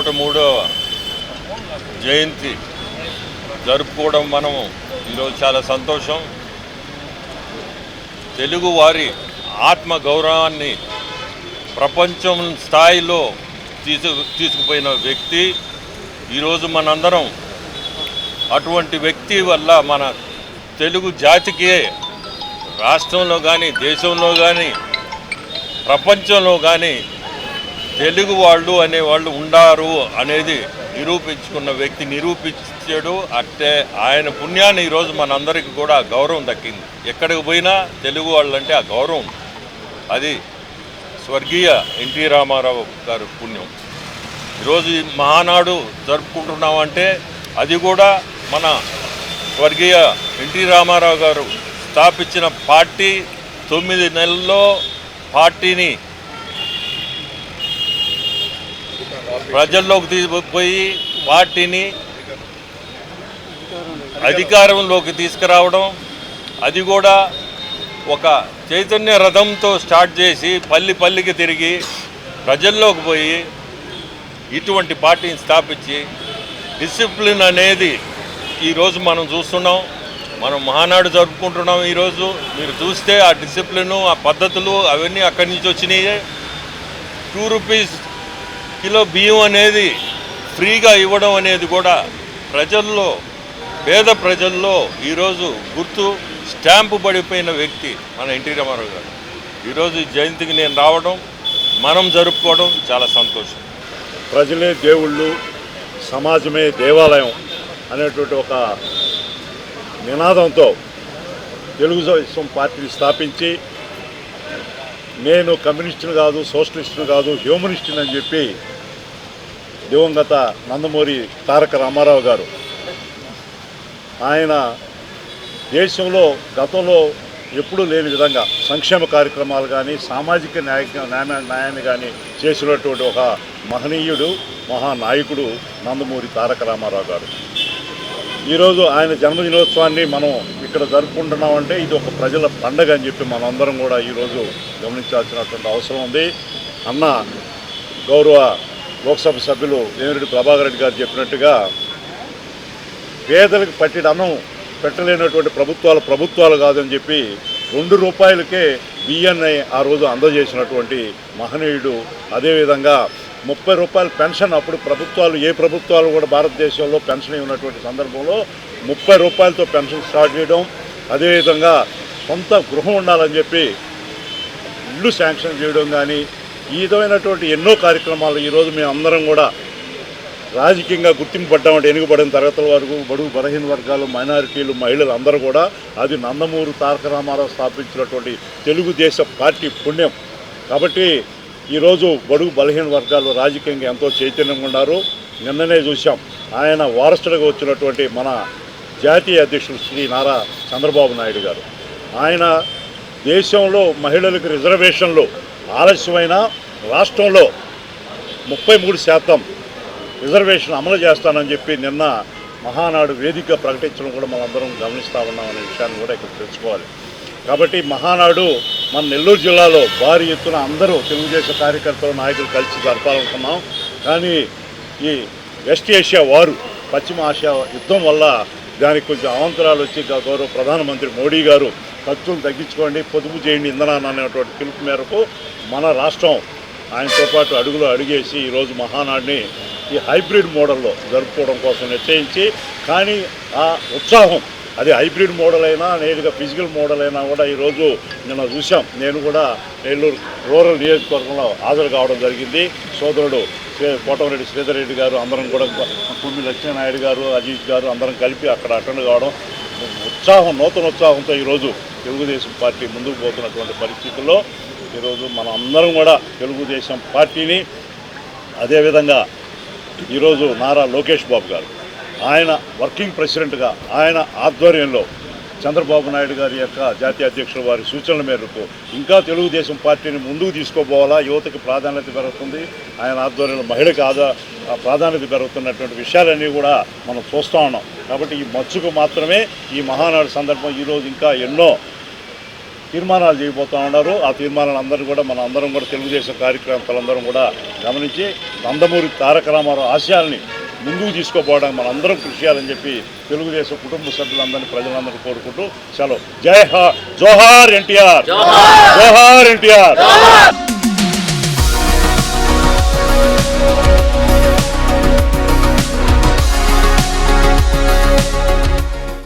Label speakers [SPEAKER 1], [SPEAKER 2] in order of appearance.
[SPEAKER 1] 103వ జయంతి జరుపుకోవడం మనం ఈరోజు చాలా సంతోషం. తెలుగు వారి ఆత్మ గౌరవాన్ని ప్రపంచం స్థాయిలో తీసుకుపోయిన వ్యక్తి. ఈరోజు మనందరం అటువంటి వ్యక్తి వల్ల మన తెలుగు జాతికి రాష్ట్రంలో కానీ దేశంలో కానీ ప్రపంచంలో కానీ తెలుగు వాళ్ళు అనేవాళ్ళు ఉండారు అనేది నిరూపించుకున్న వ్యక్తి నిరూపించాడు. అంటే ఆయన పుణ్యాన్ని ఈరోజు మనందరికీ కూడా గౌరవం దక్కింది. ఎక్కడికి పోయినా తెలుగు వాళ్ళు అంటే ఆ గౌరవం, అది స్వర్గీయ ఎన్టీ రామారావు గారి పుణ్యం. ఈరోజు ఈ మహానాడు జరుపుకుంటున్నామంటే అది కూడా మన స్వర్గీయ ఎన్టీ రామారావు గారు స్థాపించిన పార్టీ 9 నెలల్లో పార్టీని ప్రజల్లోకి తీసుకుపోయి పార్టీని అధికారంలోకి తీసుకురావడం, అది కూడా ఒక చైతన్య రథంతో స్టార్ట్ చేసి పల్లికి తిరిగి ప్రజల్లోకి పోయి ఇటువంటి పార్టీని స్థాపించి డిసిప్లిన్ అనేది ఈరోజు మనం చూస్తున్నాం. మనం మహానాడు జరుపుకుంటున్నాం. ఈరోజు మీరు చూస్తే ఆ డిసిప్లిను, ఆ పద్ధతులు అవన్నీ అక్కడి నుంచి వచ్చినాయి. 2 రూపీస్ కిలో బియ్యం అనేది ఫ్రీగా ఇవ్వడం అనేది కూడా ప్రజల్లో, పేద ప్రజల్లో ఈరోజు గుర్తు స్టాంపు పడిపోయిన వ్యక్తి మన ఎన్టీ రామారావు గారు. ఈరోజు ఈ జయంతికి నేను రావడం, మనం జరుపుకోవడం చాలా సంతోషం.
[SPEAKER 2] ప్రజలే దేవుళ్ళు, సమాజమే దేవాలయం అనేటువంటి ఒక నినాదంతో తెలుగుదేశం పార్టీని స్థాపించి నేను కమ్యూనిస్టుని కాదు, సోషలిస్టుని కాదు, హ్యూమనిస్టుని అని చెప్పి దివంగత నందమూరి తారక రామారావు గారు ఆయన దేశంలో గతంలో ఎప్పుడూ లేని విధంగా సంక్షేమ కార్యక్రమాలు కానీ సామాజిక న్యాయాన్ని కానీ చేసినటువంటి ఒక మహనీయుడు, మహానాయకుడు నందమూరి తారక రామారావు గారు. ఈరోజు ఆయన జన్మదినోత్సవాన్ని మనం ఇక్కడ జరుపుకుంటున్నామంటే ఇది ఒక ప్రజల పండగ అని చెప్పి మనందరం కూడా ఈరోజు గమనించాల్సినటువంటి అవసరం ఉంది. అన్న గౌరవ లోక్సభ సభ్యులు వేమిరెడ్డి ప్రభాకర్ రెడ్డి గారు చెప్పినట్టుగా పేదలకు పట్టిన అన్నం పెట్టలేనటువంటి ప్రభుత్వాలు కాదని చెప్పి 2 రూపాయలకే బియ్యాన్ని ఆ రోజు అందజేసినటువంటి మహనీయుడు. అదేవిధంగా 30 రూపాయల పెన్షన్ అప్పుడు ఏ ప్రభుత్వాలు కూడా భారతదేశంలో పెన్షన్ ఇవ్వనటువంటి సందర్భంలో 30 రూపాయలతో పెన్షన్ స్టార్ట్ చేయడం, అదేవిధంగా సొంత గృహం ఉండాలని చెప్పి ఇల్లు శాంక్షన్ చేయడం కానీ ఈ విధమైనటువంటి ఎన్నో కార్యక్రమాలు ఈరోజు మేము అందరం కూడా రాజకీయంగా గుర్తింపు పడ్డామంటే వెనుకబడిన తరగతుల వరకు బడుగు బలహీన వర్గాలు, మైనారిటీలు, మహిళలు అందరూ కూడా అది నందమూరి తారక రామారావు స్థాపించినటువంటి తెలుగుదేశ పార్టీ పుణ్యం. కాబట్టి ఈరోజు బడుగు బలహీన వర్గాలు రాజకీయంగా ఎంతో చైతన్యంగా ఉన్నారు. నిన్ననే చూసాం ఆయన వారసుడిగా వచ్చినటువంటి మన జాతీయ అధ్యక్షుడు శ్రీ నారా చంద్రబాబు నాయుడు గారు ఆయన దేశంలో మహిళలకు రిజర్వేషన్లు ఆలస్యమైన రాష్ట్రంలో 33% రిజర్వేషన్ అమలు చేస్తానని చెప్పి నిన్న మహానాడు వేదిక ప్రకటించడం కూడా మనందరం గమనిస్తూ ఉన్నామనే విషయాన్ని కూడా ఇక్కడ తెలుసుకోవాలి. కాబట్టి మహానాడు మన నెల్లూరు జిల్లాలో భారీ ఎత్తున అందరూ తెలుగుదేశం కార్యకర్తలు, నాయకులు కలిసి జరపాలనుకున్నాం. కానీ ఈ వెస్ట్ ఏషియా వారు, పశ్చిమ ఆసియా యుద్ధం వల్ల దానికి కొంచెం అవాంతరాలు వచ్చి గౌరవ ప్రధానమంత్రి మోడీ గారు ఖర్చులు తగ్గించుకోండి, పొదుపు చేయండి ఇంధనాన్ని అనేటువంటి పిలుపు మేరకు మన రాష్ట్రం ఆయనతో పాటు అడుగేసి ఈరోజు మహానాడిని ఈ హైబ్రిడ్ మోడల్లో జరుపుకోవడం కోసం నిశ్చయించి, కానీ ఆ ఉత్సాహం అది హైబ్రిడ్ మోడల్ అయినా నేరుగా ఫిజికల్ మోడల్ అయినా కూడా ఈరోజు నిన్న చూసాం. నేను కూడా నెల్లూరు రూరల్ నియోజకవర్గంలో హాజరు కావడం జరిగింది. సోదరుడు కోటమిరెడ్డి శ్రీధర్ రెడ్డి గారు, అందరం కూడా కుమ్మి లక్ష్మీనాయుడు గారు, అజీజ్ గారు అందరం కలిపి అక్కడ అటెండ్ కావడం, నూతన ఉత్సాహంతో ఈరోజు తెలుగుదేశం పార్టీ ముందుకు పోతున్నటువంటి పరిస్థితుల్లో ఈరోజు మనం అందరం కూడా తెలుగుదేశం పార్టీని, అదేవిధంగా ఈరోజు నారా లోకేష్ బాబు గారు ఆయన వర్కింగ్ ప్రెసిడెంట్గా ఆయన ఆధ్వర్యంలో చంద్రబాబు నాయుడు గారి యొక్క జాతీయ అధ్యక్షుల వారి సూచనల మేరకు ఇంకా తెలుగుదేశం పార్టీని ముందుకు తీసుకోపోవాలా, యువతకి ప్రాధాన్యత పెరుగుతుంది, ఆయన ఆధ్వర్యంలో మహిళకి ప్రాధాన్యత పెరుగుతున్నటువంటి విషయాలన్నీ కూడా మనం చూస్తూ ఉన్నాం. కాబట్టి ఈ మచ్చుకు మాత్రమే ఈ మహానాడు సందర్భం ఈరోజు ఇంకా ఎన్నో తీర్మానాలు చేయబోతూ ఉన్నారు. ఆ తీర్మానాలు అందరూ కూడా మన అందరం కూడా తెలుగుదేశం కార్యకర్తలందరం కూడా గమనించి నందమూరి తారక రామారావు ఆశయాల్ని ముందుకు తీసుకోపోవడానికి మన అందరం కృషి చేయాలని చెప్పి తెలుగుదేశం కుటుంబ సభ్యులందరినీ ప్రజలందరూ కోరుకుంటూ సెలవు. జోహార్ ఎన్టీఆర్, జోహార్ ఎన్టీఆర్.